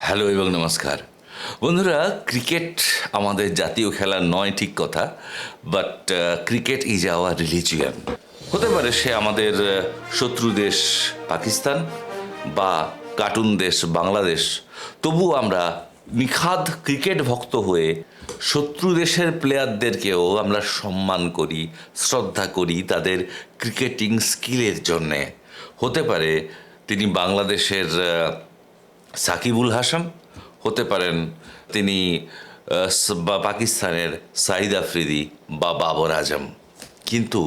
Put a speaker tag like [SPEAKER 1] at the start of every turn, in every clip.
[SPEAKER 1] Hello এবং নমস্কার বন্ধুরা। ক্রিকেট আমাদের জাতীয় খেলা নয় ঠিক কথা, but cricket is our religion. হতে পারে সে আমাদের শত্রু দেশ পাকিস্তান বা কার্টুন দেশ বাংলাদেশ, তবুও আমরা নিখাদ ক্রিকেট ভক্ত হয়ে শত্রু দেশের প্লেয়ারদেরকেও আমরা সম্মান করি, শ্রদ্ধা করি তাদের ক্রিকেটিং স্কিলের জন্যে। হতে পারে তিনি বাংলাদেশের সাকিবুল হাসান, হতে পারেন তিনি বা পাকিস্তানের সাঈদ আফ্রিদি বা বাবর আজম। কিন্তু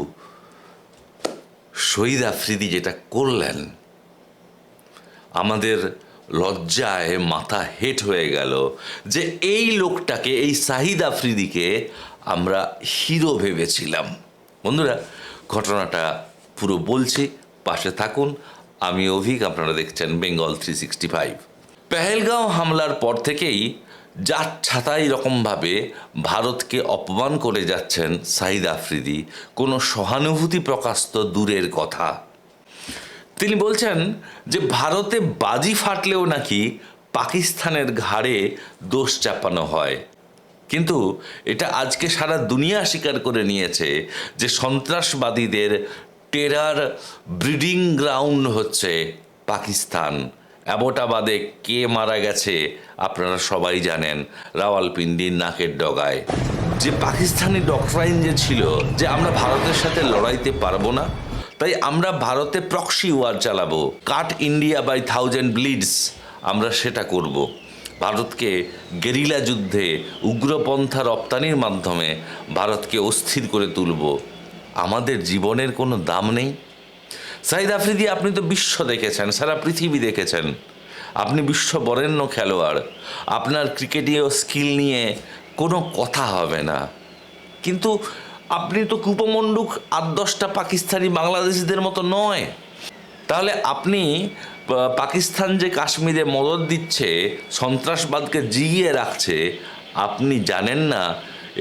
[SPEAKER 1] শহীদ আফ্রিদি যেটা করলেন, আমাদের লজ্জায় মাথা হেট হয়ে গেল যে এই লোকটাকে, এই সাঈদ আফ্রিদিকে আমরা হিরো ভেবেছিলাম। বন্ধুরা, ঘটনাটা পুরো বলছি, পাশে থাকুন। আমি অভিক, আপনারা দেখছেন বেঙ্গল 365। পেহেলগাঁও হামলার পর থেকেই জাত ছাতাই রকমভাবে ভারতকে অপমান করে যাচ্ছেন সাঈদ আফ্রিদি। কোনো সহানুভূতি প্রকাশ তো দূরের কথা। তিনি বলছেন যে ভারতে বাজি ফাটলেও নাকি পাকিস্তানের ঘাড়ে দোষ চাপানো হয়। কিন্তু এটা আজকে সারা দুনিয়া স্বীকার করে নিয়েছে যে সন্ত্রাসবাদীদের টেরার ব্রিডিং গ্রাউন্ড হচ্ছে পাকিস্তান। অ্যাবোটাবাদে কে মারা গেছে আপনারা সবাই জানেন, রাওয়ালপিন্ডির নাকের ডগায়। যে পাকিস্তানি ডক্ট্রাইন যে ছিল যে আমরা ভারতের সাথে লড়াইতে পারবো না, তাই আমরা ভারতে প্রক্সি ওয়ার চালাবো, কাট ইন্ডিয়া বাই থাউজেন্ড ব্লিডস, আমরা সেটা করব। ভারতকে গেরিলা যুদ্ধে উগ্রপন্থা রপ্তানির মাধ্যমে ভারতকে অস্থির করে তুলব। আমাদের জীবনের কোনো দাম নেই। সাঈদ আফ্রিদি, আপনি তো বিশ্ব দেখেছেন, সারা পৃথিবী দেখেছেন, আপনি বিশ্ব বরেণ্য খেলোয়াড়, আপনার ক্রিকেটীয় স্কিল নিয়ে কোনো কথা হবে না। কিন্তু আপনি তো কূপমণ্ডুক 8-10টা পাকিস্তানি বাংলাদেশিদের মতো নয়। তাহলে আপনি পাকিস্তান যে কাশ্মীরে মদদ দিচ্ছে, সন্ত্রাসবাদকে জিইয়ে রাখছে, আপনি জানেন না?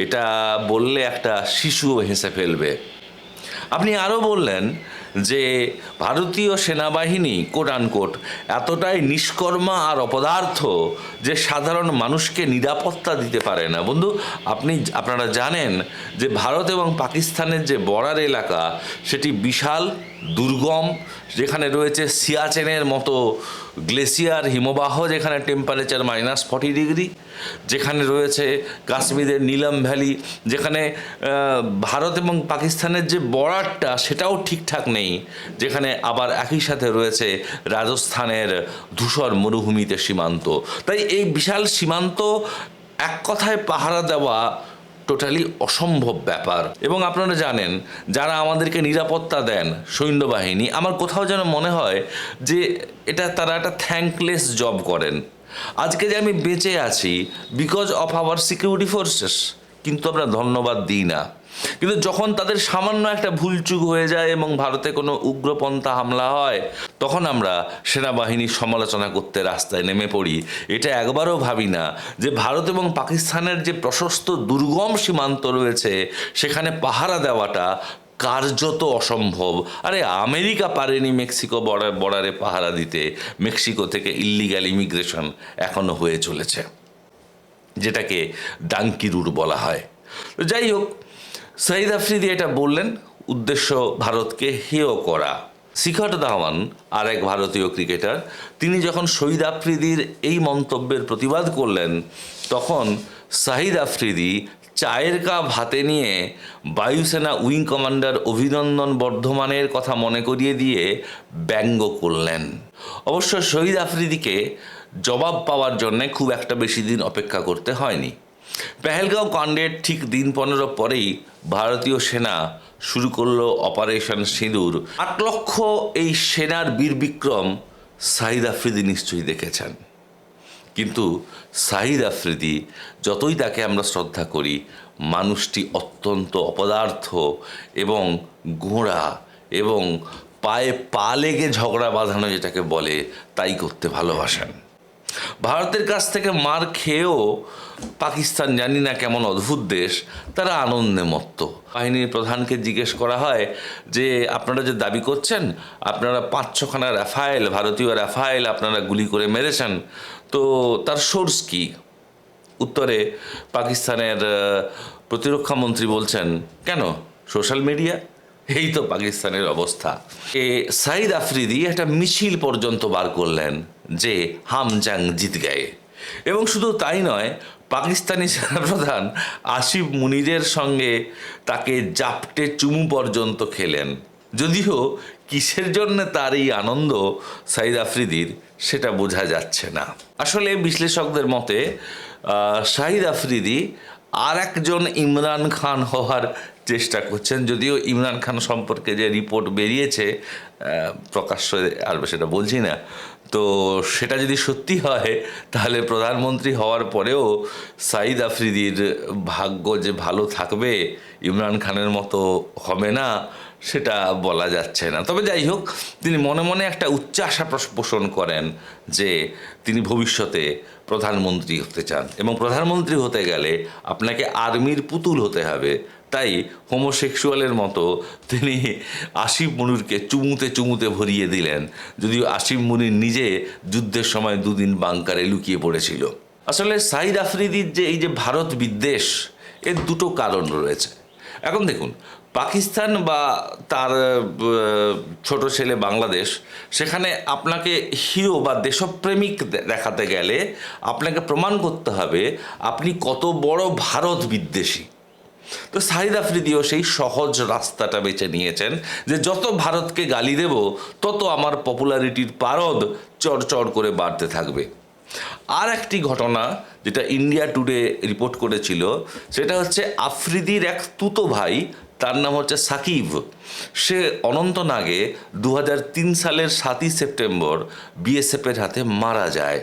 [SPEAKER 1] এটা বললে একটা শিশুও হেসে ফেলবে। আপনি আরও বললেন যে ভারতীয় সেনাবাহিনী কোট আনকোট এতটাই নিষ্কর্মা আর অপদার্থ যে সাধারণ মানুষকে নিরাপত্তা দিতে পারে না। বন্ধু, আপনারা জানেন যে ভারত এবং পাকিস্তানের যে বর্ডার এলাকা, সেটি বিশাল দুর্গম, যেখানে রয়েছে সিয়াচেনের মতো গ্লেসিয়ার হিমবাহ, যেখানে টেম্পারেচার -40 ডিগ্রি, যেখানে রয়েছে কাশ্মীরের নীলম ভ্যালি, যেখানে ভারত এবং পাকিস্তানের যে বর্ডারটা সেটাও ঠিকঠাক নেই, যেখানে আবার একই সাথে রয়েছে রাজস্থানের ধূসর মরুভূমিতে সীমান্ত। তাই এই বিশাল সীমান্ত এক কথায় পাহারা দেওয়া টোটালি অসম্ভব ব্যাপার। এবং আপনারা জানেন, যারা আমাদেরকে নিরাপত্তা দেন, সৈন্যবাহিনী, আমার কোথাও যেন মনে হয় যে তারা একটা থ্যাঙ্কলেস জব করেন। আজকে যে আমি বেঁচে আছি because of our security forces, কিন্তু আমরা ধন্যবাদ দিই না। কিন্তু যখন তাদের সামান্য একটা ভুলচুক হয়ে যায় এবং ভারতে কোনো উগ্রপন্থা হামলা হয়, তখন আমরা সেনাবাহিনীর সমালোচনা করতে রাস্তায় নেমে পড়ি। এটা একবারও ভাবি না যে ভারত এবং পাকিস্তানের যে প্রশস্ত দুর্গম সীমান্ত রয়েছে, সেখানে পাহারা দেওয়াটা কার্যত অসম্ভব। আরে আমেরিকা পারেনি মেক্সিকো বর্ডারে পাহারা দিতে। মেক্সিকো থেকে ইল্লিগ্যাল ইমিগ্রেশন এখনও হয়ে চলেছে, যেটাকে ডাঙ্কি রুট বলা হয়। তো যাই হোক, সাঈদ আফ্রিদি এটা বললেন, উদ্দেশ্য ভারতকে হেয় করা। শিখর ধাওয়ান, আর এক ভারতীয় ক্রিকেটার, তিনি যখন শহীদ আফ্রিদির এই মন্তব্যের প্রতিবাদ করলেন, তখন সাঈদ আফ্রিদি চায়ের কাপ হাতে নিয়ে বায়ুসেনা উইং কমান্ডার অভিনন্দন বর্ধমানের কথা মনে করিয়ে দিয়ে ব্যঙ্গ করলেন। অবশ্য শহীদ আফ্রিদিকে জবাব পাওয়ার জন্যে খুব একটা বেশি দিন অপেক্ষা করতে হয়নি। পেহেলগাঁও কাণ্ডের ঠিক দিন 15 পরেই ভারতীয় সেনা শুরু করলো অপারেশন সিঁদুর। 8 লক্ষ এই সেনার বীর বিক্রম সাঈদ আফ্রিদি নিশ্চয়ই দেখেছেন। কিন্তু সাঈদ আফ্রিদি, যতই তাকে আমরা শ্রদ্ধা করি, মানুষটি অত্যন্ত অপদার্থ এবং গোঁড়া, এবং পায়ে পা লেগে ঝগড়া বাঁধানো যেটাকে বলে, তাই করতে ভালোবাসেন। ভারতের কাছ থেকে মার খেয়েও পাকিস্তান, জানি না কেমন অদ্ভুত দেশ, তারা আনন্দে মত্ত। বাহিনীর প্রধানকে জিজ্ঞেস করা হয় যে আপনারা যে দাবি করছেন আপনারা 5-6খানা রাফায়েল, ভারতীয় রাফায়েল আপনারা গুলি করে মেরেছেন, তো তার সোর্স কি? উত্তরে পাকিস্তানের প্রতিরক্ষা মন্ত্রী বলছেন, কেন সোশ্যাল মিডিয়া, এই তো পাকিস্তানের অবস্থা। সাইদ আফ্রিদি একটা মিছিল পর্যন্ত বার করলেন যে হাম জাং জিত গায়ে, এবং শুধু তাই নয়, পাকিস্তানি সেনাপ্রধান আসিফ মুনিরের সঙ্গে তাকে জাপটে চুমু পর্যন্ত খেলেন। যদিও কিসের জন্য তার এই আনন্দ সাইদ আফ্রিদির সেটা বোঝা যাচ্ছে না। আসলে বিশ্লেষকদের মতে শাহিদ আফ্রিদি আর একজন ইমরান খান হওয়ার চেষ্টা করছেন। যদিও ইমরান খান সম্পর্কে যে রিপোর্ট বেরিয়েছে প্রকাশ্যে আর সেটা বলছি না, তো সেটা যদি সত্যি হয় তাহলে প্রধানমন্ত্রী হওয়ার পরেও সাইদ আফ্রিদির ভাগ্য যে ভালো থাকবে, ইমরান খানের মতো হবে না, সেটা বলা যাচ্ছে না। তবে যাই হোক, তিনি মনে মনে একটা উচ্চাশা পোষণ করেন যে তিনি ভবিষ্যতে প্রধানমন্ত্রী হতে চান, এবং প্রধানমন্ত্রী হতে গেলে আপনাকে আর্মির পুতুল হতে হবে। তাই হোমোসেক্সুয়ালের মতো তিনি আসিফ মুনিরকে চুমুতে চুমুতে ভরিয়ে দিলেন, যদিও আসিফ মুনির নিজে যুদ্ধের সময় 2 দিন বাংকারে লুকিয়ে পড়েছিল। আসলে সাইদ আফ্রিদির যে এই যে ভারত বিদ্বেষ, এর দুটো কারণ রয়েছে। এখন দেখুন, পাকিস্তান বা তার ছোট ছেলে বাংলাদেশ, সেখানে আপনাকে হিরো বা দেশপ্রেমিক দেখাতে গেলে আপনাকে প্রমাণ করতে হবে আপনি কত বড় ভারত বিদ্বেষী। তো সাইদ আফ্রিদিও সেই সহজ রাস্তাটা বেছে নিয়েছেন যে যত ভারতকে গালি দেব তত আমার পপুলারিটির পারদ চড় করে বাড়তে থাকবে। আর একটি ঘটনা যেটা ইন্ডিয়া টুডে রিপোর্ট করেছিল, সেটা হচ্ছে আফ্রিদির এক তুতো ভাই, তার নাম হচ্ছে সাকিব। সে অনন্তনাগে 2003 সালের 7ই সেপ্টেম্বর বিএসএফের হাতে মারা যায়।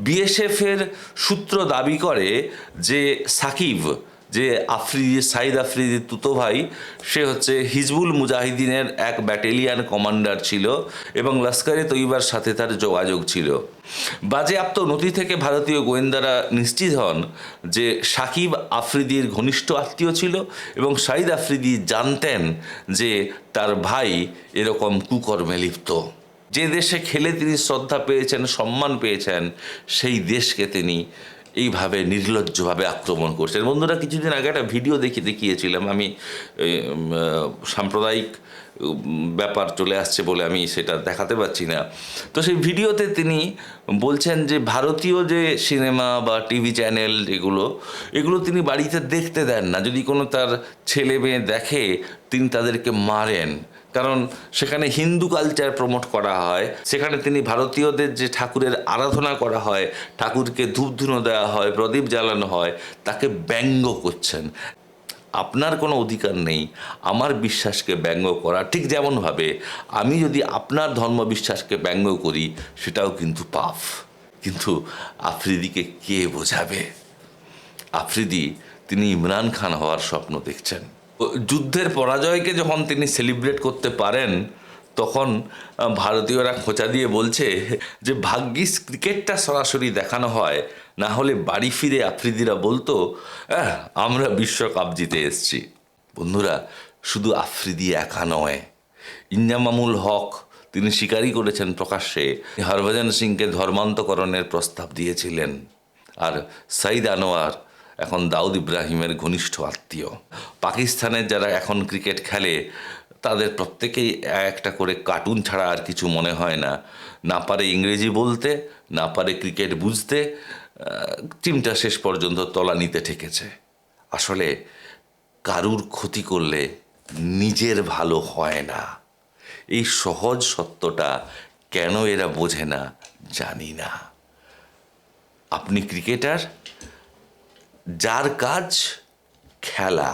[SPEAKER 1] বিএসএফের সূত্র দাবি করে যে সাকিব, যে সাইদ আফ্রিদির তুতো ভাই, সে হচ্ছে হিজবুল মুজাহিদিনের এক ব্যাটালিয়ান কমান্ডার ছিল এবং লস্করে তৈবার সাথে তার যোগাযোগ ছিল। বাজেয়াপ্ত নথি থেকে ভারতীয় গোয়েন্দারা নিশ্চিত হন যে সাকিব আফ্রিদির ঘনিষ্ঠ আত্মীয় ছিল এবং সাইদ আফ্রিদি জানতেন যে তার ভাই এরকম কুকর্মে লিপ্ত। যে দেশে খেলে তিনি শ্রদ্ধা পেয়েছেন, সম্মান পেয়েছেন, সেই দেশকে তিনি এইভাবে নির্লজ্জভাবে আক্রমণ করছেন। বন্ধুরা, কিছুদিন আগে একটা ভিডিও দেখিয়েছিলাম আমি, সাম্প্রদায়িক ব্যাপার চলে আসছে বলে আমি সেটা দেখাতে পারছি না। তো সেই ভিডিওতে তিনি বলছেন যে ভারতীয় যে সিনেমা বা টিভি চ্যানেল এগুলো তিনি বাড়িতে দেখতে দেন না। যদি কোনো তার ছেলে মেয়ে দেখে, তিনি তাদেরকে মারেন, কারণ সেখানে হিন্দু কালচার প্রমোট করা হয়। সেখানে তিনি ভারতীয়দের যে ঠাকুরের আরাধনা করা হয়, ঠাকুরকে ধূপধুনো দেওয়া হয়, প্রদীপ জ্বালানো হয়, তাকে ব্যঙ্গ করছেন। আপনার কোনো অধিকার নেই আমার বিশ্বাসকে ব্যঙ্গ করা, ঠিক যেমনভাবে আমি যদি আপনার ধর্ম বিশ্বাসকে ব্যঙ্গ করি সেটাও কিন্তু পাপ। কিন্তু আফ্রিদিকে কে বোঝাবে? আফ্রিদি তিনি ইমরান খান হওয়ার স্বপ্ন দেখছেন। যুদ্ধের পরাজয়কে যখন তিনি সেলিব্রেট করতে পারেন, তখন ভারতীয়রা খোঁচা দিয়ে বলছে যে ভাগ্যিস ক্রিকেটটা সরাসরি দেখানো হয়, না হলে বাড়ি ফিরে আফ্রিদিরা বলতো আমরা বিশ্বকাপ জিতে এসেছি। বন্ধুরা, শুধু আফ্রিদি একা নয়, ইনজামামুল হক তিনি স্বীকারই করেছেন প্রকাশ্যে হরভজন সিংকে ধর্মান্তকরণের প্রস্তাব দিয়েছিলেন। আর সাইদ আনোয়ার এখন দাউদ ইব্রাহিমের ঘনিষ্ঠ আত্মীয়। পাকিস্তানের যারা এখন ক্রিকেট খেলে তাদের প্রত্যেকেই একটা করে কার্টুন ছাড়া আর কিছু মনে হয় না। না পারে ইংরেজি বলতে, না পারে ক্রিকেট বুঝতে, টিমটা শেষ পর্যন্ত তলানিতে ঠেকেছে। আসলে কারুর ক্ষতি করলে নিজের ভালো হয় না, এই সহজ সত্যটা কেন এরা বোঝে না জানি না। আপনি ক্রিকেটার, যার কাজ খেলা,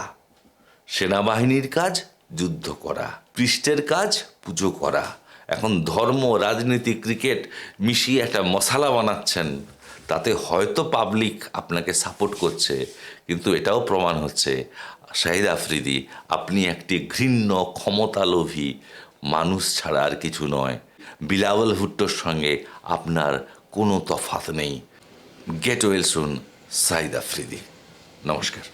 [SPEAKER 1] সেনাবাহিনীর কাজ যুদ্ধ করা, পৃষ্ঠের কাজ পুজো করা, এখন ধর্ম, রাজনীতি, ক্রিকেট মিশিয়ে একটা মশালা বানাচ্ছেন। তাতে হয়তো পাবলিক আপনাকে সাপোর্ট করছে, কিন্তু এটাও প্রমাণ হচ্ছে শাহিদ আফ্রিদি আপনি একটি ঘৃণ্য ক্ষমতালোভী মানুষ ছাড়া আর কিছু নয়। বিলাওয়াল ভুট্টোর সঙ্গে আপনার কোনো তফাৎ নেই। Get well soon, Shahid Afridi. নমস্কার।